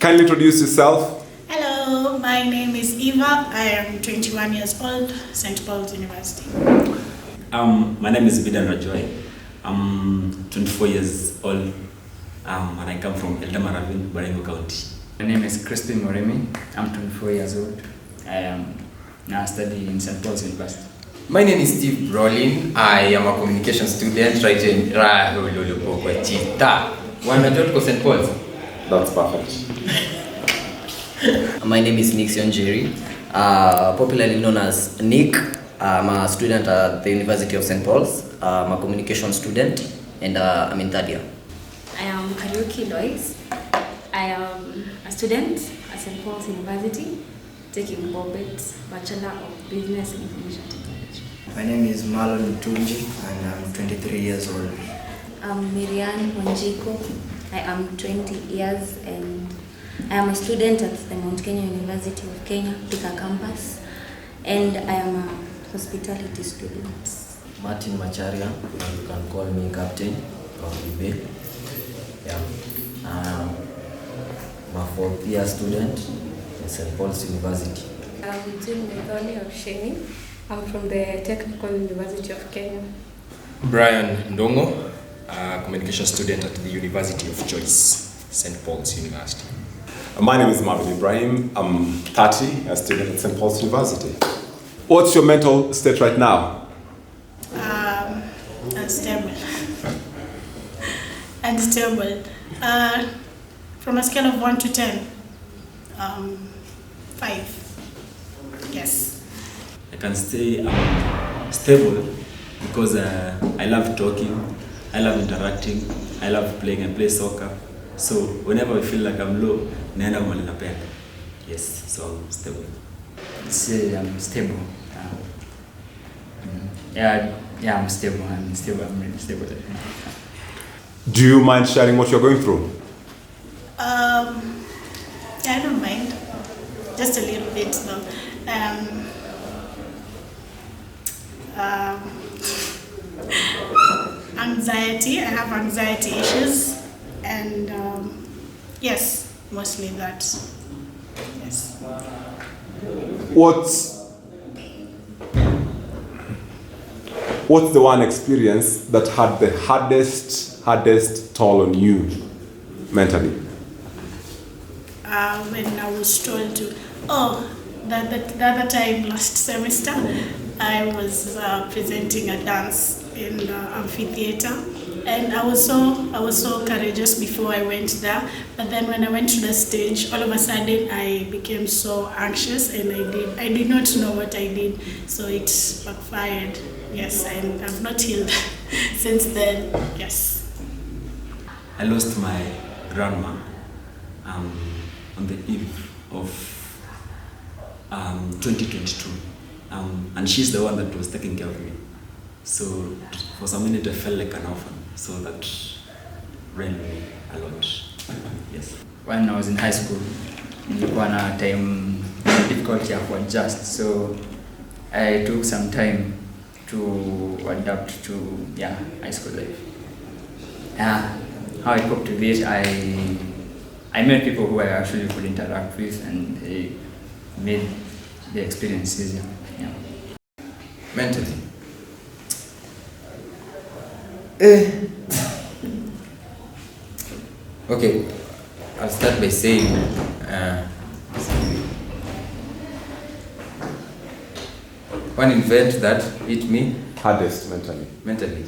Kindly introduce yourself. Hello, my name is Eva. I am 21 years old, St. Paul's University. My name is Bidan Rajoy. I'm 24 years old and I come from Eldamaravin, Baringo County. My name is Crispin Moremi. I'm 24 years old. I am now studying in St. Paul's University. My name is Steve Brolin. I am a communication student right in Chita. Wanajot St. Paul's. That's perfect. My name is Nixion Jerry, popularly known as Nick. I'm a student at the University of St. Paul's. I'm a communication student and I'm in third year. I am Kariuki Lois. I am a student at St. Paul's University, taking Bobet's Bachelor of Business and Information Technology. My name is Marlon Tunji and I'm 23 years old. I'm Miriam Wanjiko. I am 20 years and I am a student at the Mount Kenya University of Kenya, Thika campus, and I am a hospitality student. Martin Macharia, you can call me Captain of eBay. Yeah. I'm a fourth year student at St. Paul's University. I'm Jim Methoni of Sheni. I'm from the Technical University of Kenya. Brian Ndongo, a communication student at the University of Choice, St. Paul's University. My name is Marvin Ibrahim. I'm 30, a student at St. Paul's University. What's your mental state right now? Unstable. Unstable. From a scale of 1 to 10, 5. Yes. I can say I'm stable because I love talking, I love interacting, I love playing and play soccer. So whenever I feel like I'm low, naenda mahali napenda. Yes, so I'm stable. Say I'm stable. I'm stable. I'm really stable. Do you mind sharing what you're going through? I don't mind. Just a little bit, though. Anxiety. I have anxiety issues, and yes, mostly that. Yes. What's the one experience that had the hardest toll on you mentally? When I was told to, the other time last semester, I was presenting a dance in the amphitheater, and I was so courageous before I went there. But then when I went to the stage, all of a sudden I became so anxious, and I did not know what I did, so it backfired. Yes, and I've not healed since then. Yes. I lost my grandma on the eve of 2022, and she's the one that was taking care of me. So for some minute I felt like an orphan, so that rained me a lot. Yes. When I was in high school, nilikuwa na time difficult ya adjust, so I took some time to adapt to high school life. How I coped with it, I met people who I actually could interact with, and they made the experience easier. Yeah. Mentally. Okay, I'll start by saying one event that hit me Hardest mentally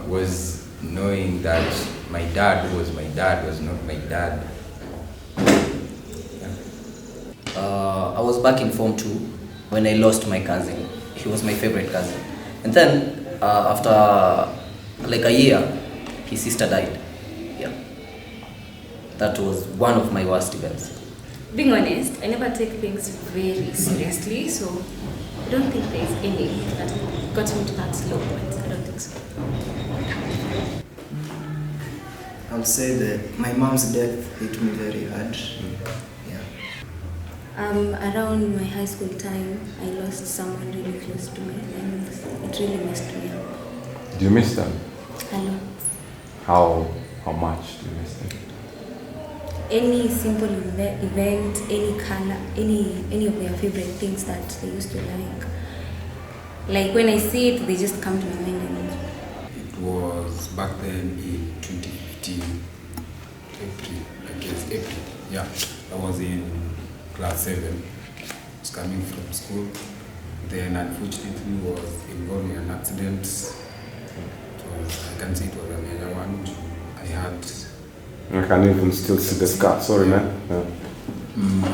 was knowing that my dad was not my dad. I was back in Form 2 when I lost my cousin. He was my favorite cousin. And then after like a year, his sister died. Yeah. That was one of my worst events. Being honest, I never take things very seriously, so I don't think there's any that got me to that low point. I don't think so. I'll say that my mom's death hit me very hard. Yeah. Around my high school time, I lost someone really close to me, and it really messed me up. Do you miss them? A lot. How much do you miss them? any simple event, any color, any of their favorite things that they used to like. Like when I see it, they just come to my mind. And It was back then in 2015, April, I guess April. Yeah, I was in class 7. I was coming from school. Then unfortunately was involved in an accident. I can say it was a major one. I had I can even still see the scar. Sorry, man. Yeah.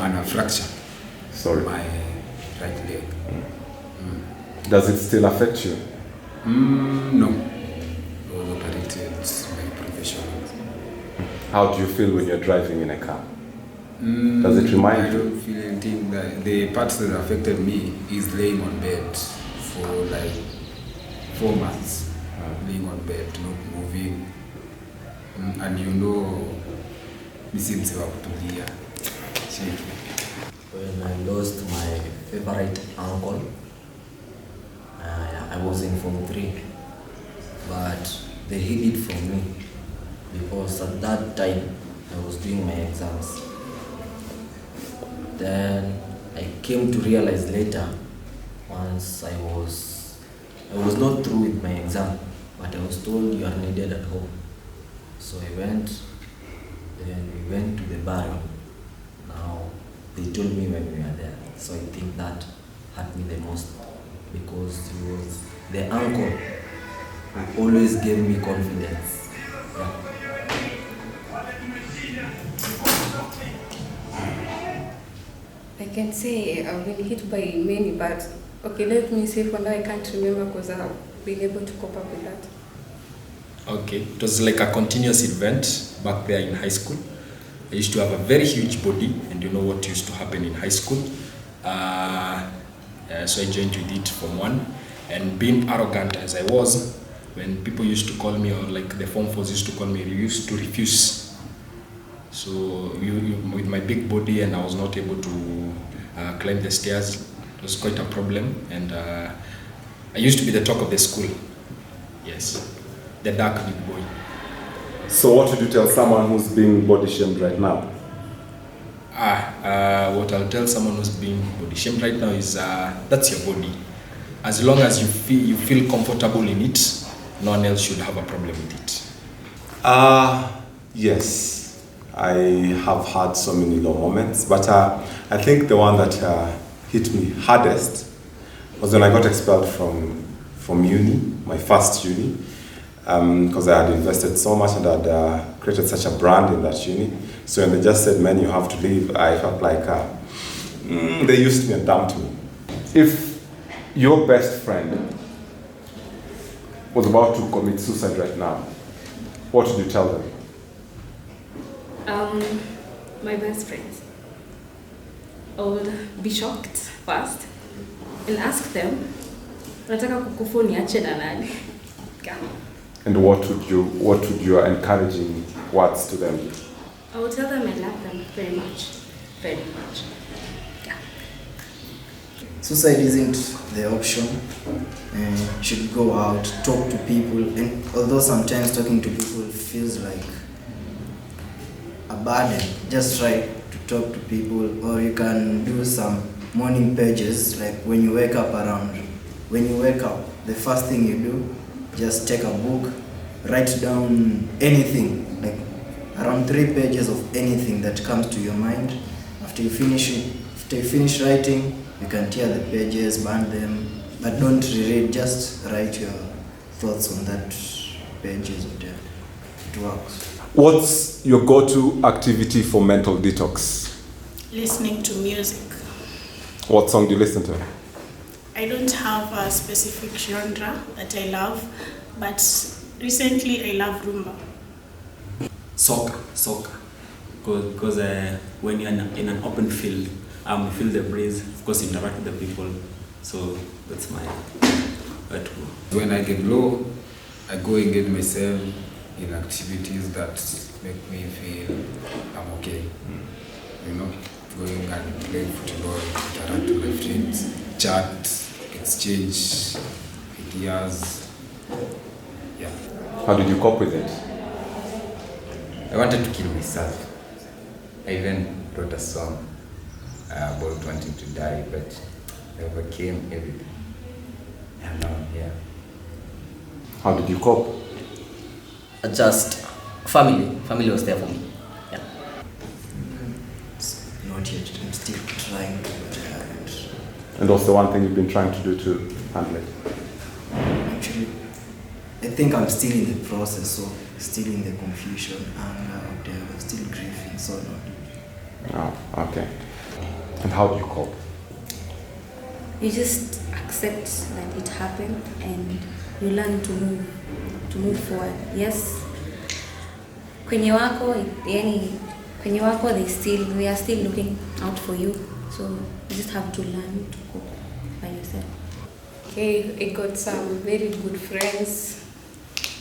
and a fracture. Sorry. My right leg. Does it still affect you? No. I was operated by professionals. How do you feel when you're driving in a car? Does it remind I you? don't feel anything. The parts that affected me is laying on bed for like 4 months. Laying on bed, not moving. And you know, missing kutulia. When I lost my favorite uncle, I was in Form 3, but they hid it from me because at that time I was doing my exams. Then I came to realize later, once I was not through with my exam, but I was told you are needed at home. So I went, then we went to the burial. Now, they told me when we were there. So I think that hurt me the most because he was the uncle who always gave me confidence. Yeah. I can say I've been hit by many, but okay, let me say for now I can't remember because I've been able to cope up with that. Okay, it was like a continuous event back there in high school. I used to have a very huge body, and you know what used to happen in high school. So I joined with it from 1, and being arrogant as I was, when people used to call me, or like the Form 4s used to call me, I used to refuse. So with my big body, and I was not able to climb the stairs, it was quite a problem, and I used to be the talk of the school. Yes, the dark big boy. So what would you tell someone who's being body shamed right now? What I'll tell someone who's being body shamed right now is that's your body. As long as you feel comfortable in it, no one else should have a problem with it. Yes, I have had so many low moments, but I think the one that hit me hardest was when I got expelled from uni, my first uni, because I had invested so much and had created such a brand in that uni. So when they just said, "Man, you have to leave," I felt like they used me and dumped me. If your best friend was about to commit suicide right now, what would you tell them? My best friends, I would be shocked first and ask them, nataka kukufa niache na nani? Yeah. And what would your encouraging words to them be? I would tell them I love them very much, very much. Yeah. Suicide isn't the option. You should go out, talk to people, and although sometimes talking to people feels like a burden, just try to talk to people, or you can do some morning pages, like when you wake up, the first thing you do, just take a book, write down anything, like around 3 pages of anything that comes to your mind. After you finish writing, you can tear the pages, burn them, but don't reread, just write your thoughts on that pages of there. It works. What's your go-to activity for mental detox? Listening to music. What song do you listen to? I don't have a specific genre that I love, but recently I love rumba. Soccer. Because when you're in an open field, you feel the breeze, of course you interact with the people, so that's my go. When I get low, I go engage myself in activities that make me feel I'm okay. You know, going and play football, interact with my friends, chat, exchange ideas. Yeah. How did you cope with it? I wanted to kill myself. I even wrote a song about wanting to die, but I overcame everything. And now I'm here. How did you cope? Just family. Family was there for me. Yeah. Not yet. I'm still trying, but I haven't. And what's the one thing you've been trying to do to handle it? Actually, I think I'm still in the process, so still in the confusion and still grieving, so no. Oh, okay. And how do you cope? You just accept that it happened and you learn to move forward. Yes, kwenye wako they are still looking out for you, so you just have to learn to cope by yourself. Okay, I got some very good friends,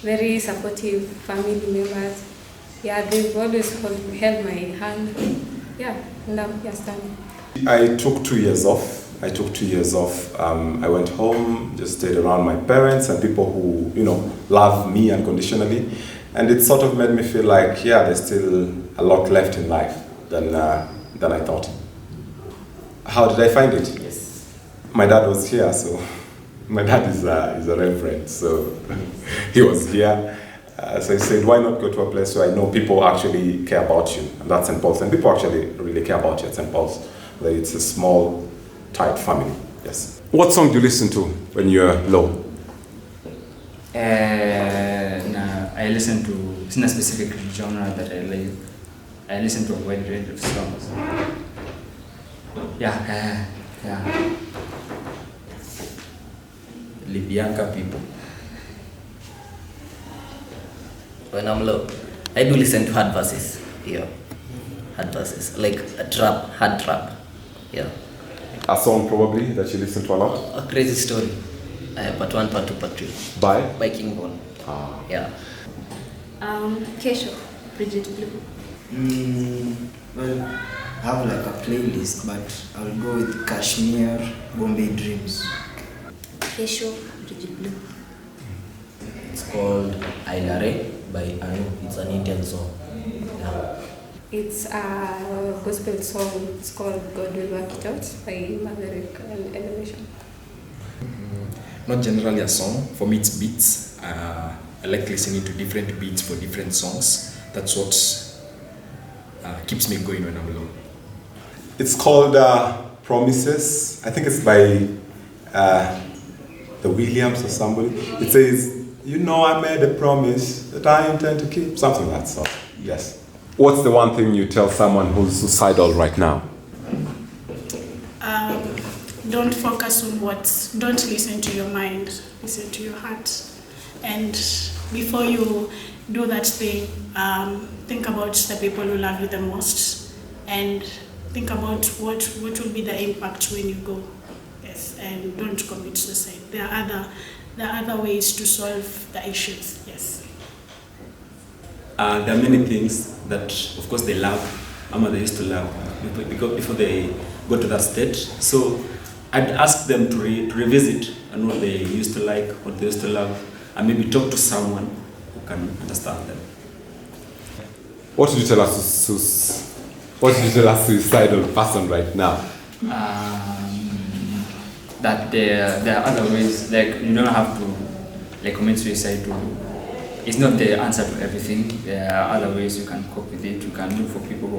very supportive family members. Yeah, they've always held my hand. Yeah, and I'm here standing. I took 2 years off. I went home, just stayed around my parents and people who, love me unconditionally. And it sort of made me feel like, yeah, there's still a lot left in life than I thought. How did I find it? Yes. My dad was here, so my dad is a reverend, so he was here. So he said, why not go to a place where I know people actually care about you? And that's St. Paul's. And people actually really care about you at St. Paul's. It's a small, tight family. Yes. What song do you listen to when you're low? I listen to, it's not a specific genre that I like. I listen to a wide range of songs. Yeah. Libyanka people. When I'm low, I do listen to hard verses. Yeah. Hard verses. Like a trap, hard trap. Yeah. A song probably that you listen to a lot? A crazy story. Part 1, part 2, part 3. By King Von. Yeah. Kesho, Bridget Blue. Well, I have like a playlist, but I'll go with Kashmir, Bombay Dreams. Kesho, Bridget Blue. It's called Ailare by Anu. It's an Indian song. Yeah. It's a gospel song. It's called God Will Work It Out by Maverick and Elevation. Not generally a song. For me, it's beats. I like listening to different beats for different songs. That's what keeps me going when I'm low. It's called Promises. I think it's by the Williams or somebody. It says, I made a promise that I intend to keep. Something like that sort. Yes. What's the one thing you tell someone who's suicidal right now? Don't focus on don't listen to your mind, listen to your heart. And before you do that thing, think about the people who love you the most and think about what will be the impact when you go. Yes, and don't commit suicide. There are other ways to solve the issues. Yes. There are many things that, of course, they love, they used to love before they go to that state. So I'd ask them to revisit and what they used to like, what they used to love, and maybe talk to someone who can understand them. What did you tell us suicidal person right now? That there are other ways, like you don't have to commit suicide it's not the answer to everything. There are other ways you can cope with it. You can look for people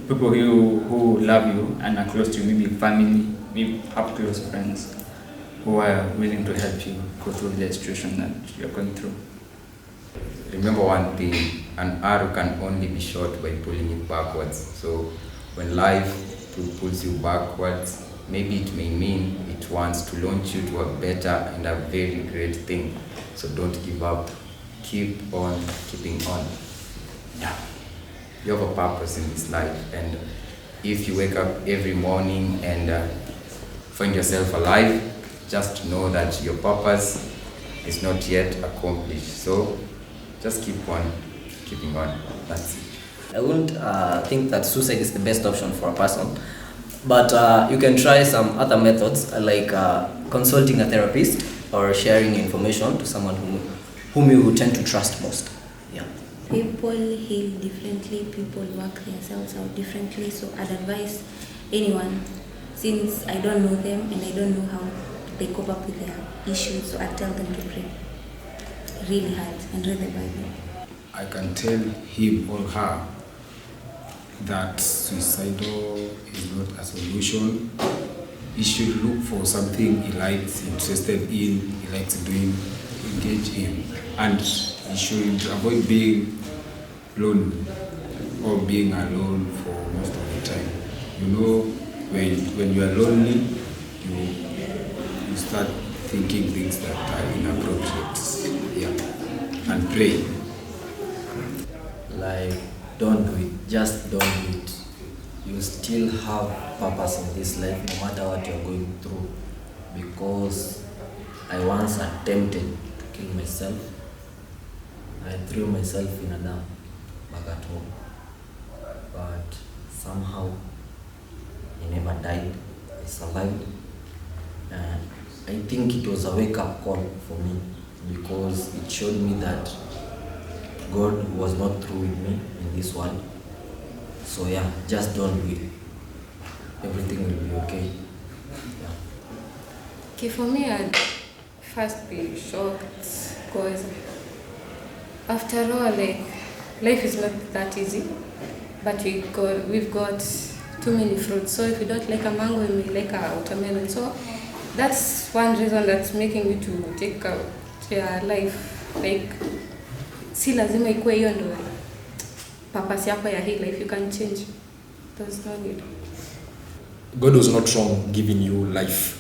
who love you and are close to you, maybe family, maybe have close friends who are willing to help you go through the situation that you're going through. Remember one thing, an arrow can only be shot by pulling it backwards. So when life pulls you backwards, maybe it may mean it wants to launch you to a better and a very great thing. So don't give up. Keep on keeping on. Yeah. You have a purpose in this life, and if you wake up every morning and find yourself alive, just know that your purpose is not yet accomplished. So just keep on keeping on. That's it. I wouldn't think that suicide is the best option for a person, but you can try some other methods like consulting a therapist or sharing information to someone whom you tend to trust most. Yeah. People heal differently, people work themselves out differently, so I'd advise anyone, since I don't know them and I don't know how they cope up with their issues, so I'd tell them to pray really hard and read the Bible. I can tell him or her that suicidal is not a solution. He should look for something he likes, interested in, he likes doing, engage in, and he should avoid being lonely or being alone for most of the time. You know, when you are lonely, you start thinking things that are inappropriate. Yeah, and pray. Like, don't do it, just don't do it. You still have purpose in this life no matter what you're going through. Because I once attempted to kill myself. I threw myself in a dam back at home. But somehow I never died, I survived. And I think it was a wake-up call for me because it showed me that God was not through with me in this world. So yeah, just don't do it. Everything will be okay. Yeah. Okay, for me, I'd first be shocked because after all, like, life is not that easy, but we've got too many fruits. So if you don't like a mango, you may like a watermelon. So that's one reason that's making me to take out your life. Like, si lazima ikuwe hiyo ndo purpose yako ya hii life, you can change. There's no need. God was not wrong giving you life.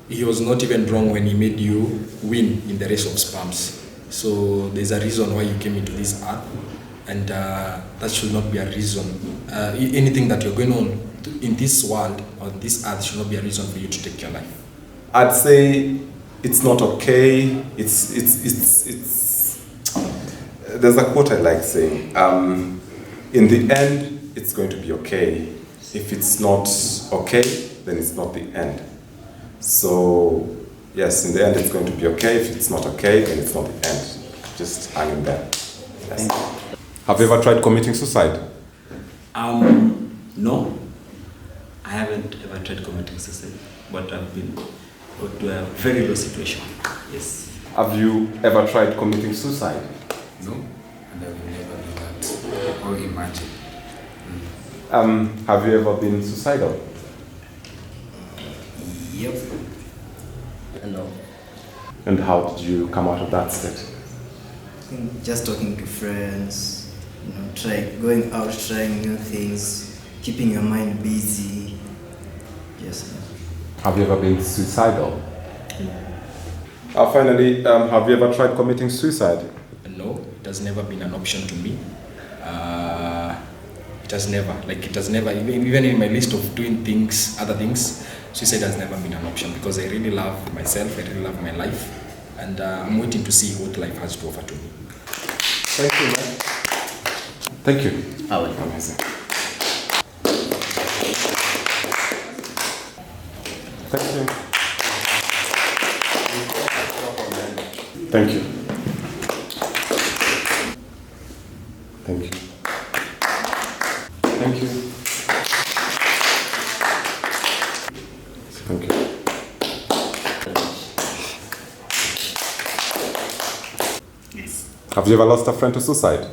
He was not even wrong when he made you win in the race of sperms. So there's a reason why you came into this earth, and that should not be a reason. Anything that you're going on in this world or this earth should not be a reason for you to take your life. I'd say it's not okay. There's a quote I like saying, in the end, it's going to be okay. If it's not okay, then it's not the end. So, yes, in the end, it's going to be okay. If it's not okay, then it's not the end. Just hang in there. Yes. Have you ever tried committing suicide? No, I haven't ever tried committing suicide, but I've been put to a very low situation. Yes. Have you ever tried committing suicide? No, and I will never do that or imagine. Have you ever been suicidal? Yep. No. And how did you come out of that state? I think just talking to friends, going out, trying new things, keeping your mind busy. Yes. Have you ever been suicidal? Finally, have you ever tried committing suicide? No, it has never been an option to me. It has never, even in my list of doing things, other things, suicide has never been an option because I really love myself, I really love my life, and I'm waiting to see what life has to offer to me. Thank you, man. Thank you. I will. Amazing. Thank you. Thank you. Thank you. Thank you. Thank you. Yes. Have you ever lost a friend to suicide?